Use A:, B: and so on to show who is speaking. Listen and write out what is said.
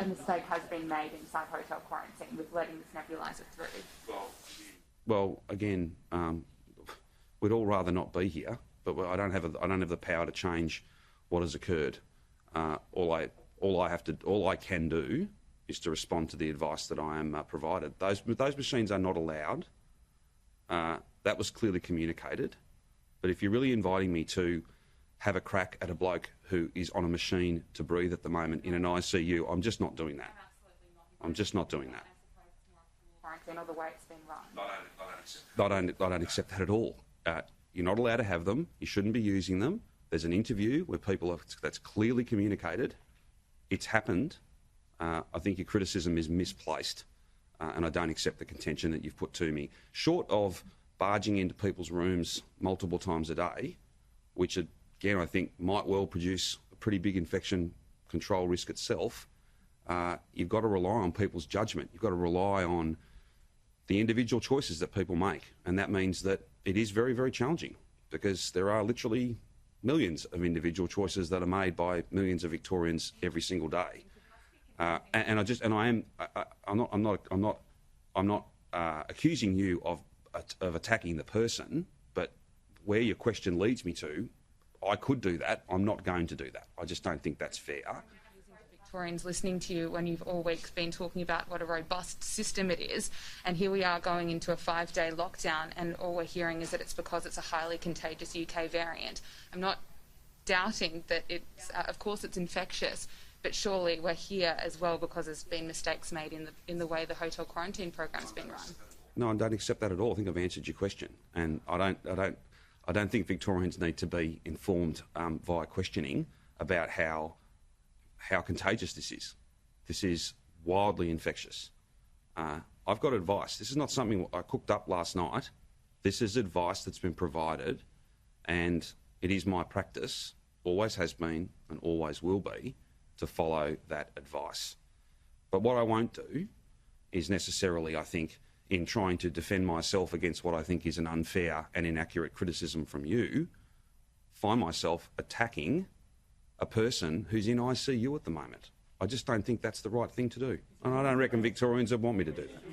A: a mistake has been made inside hotel quarantine with letting this nebuliser through?
B: Well, again, we'd all rather not be here, but I don't have the power to change what has occurred. All I can do is to respond to the advice that I am provided. Those machines are not allowed. That was clearly communicated. But if you're really inviting me to have a crack at a bloke who is on a machine to breathe at the moment in an ICU, I'm just not doing that. I'm just not doing that.
A: Quarantine or the way it's been run.
B: I don't accept that at all. You're not allowed to have them. You shouldn't be using them. There's an interview where that's clearly communicated. It's happened. I think your criticism is misplaced, and I don't accept the contention that you've put to me. Short of barging into people's rooms multiple times a day, which again I think might well produce a pretty big infection control risk itself, you've got to rely on people's judgment. You've got to rely on the individual choices that people make, and that means that it is very, very challenging because there are literally millions of individual choices that are made by millions of Victorians every single day. I'm not accusing you of attacking the person, but where your question leads me to, I could do that. I'm not going to do that. I just don't think that's fair.
A: Victorians listening to you when you've all week been talking about what a robust system it is, and here we are going into a 5-day lockdown, and all we're hearing is that it's because it's a highly contagious UK variant. I'm not doubting that it's, of course it's infectious, but surely we're here as well because there's been mistakes made in the way the hotel quarantine program's been run.
B: No, I don't accept that at all. I think I've answered your question, and I don't think Victorians need to be informed via questioning about how contagious this is. This is wildly infectious. I've got advice. This is not something I cooked up last night. This is advice that's been provided, and it is my practice, always has been and always will be, to follow that advice. But what I won't do is necessarily, I think, in trying to defend myself against what I think is an unfair and inaccurate criticism from you, find myself attacking a person who's in ICU at the moment. I just don't think that's the right thing to do. And I don't reckon Victorians would want me to do that.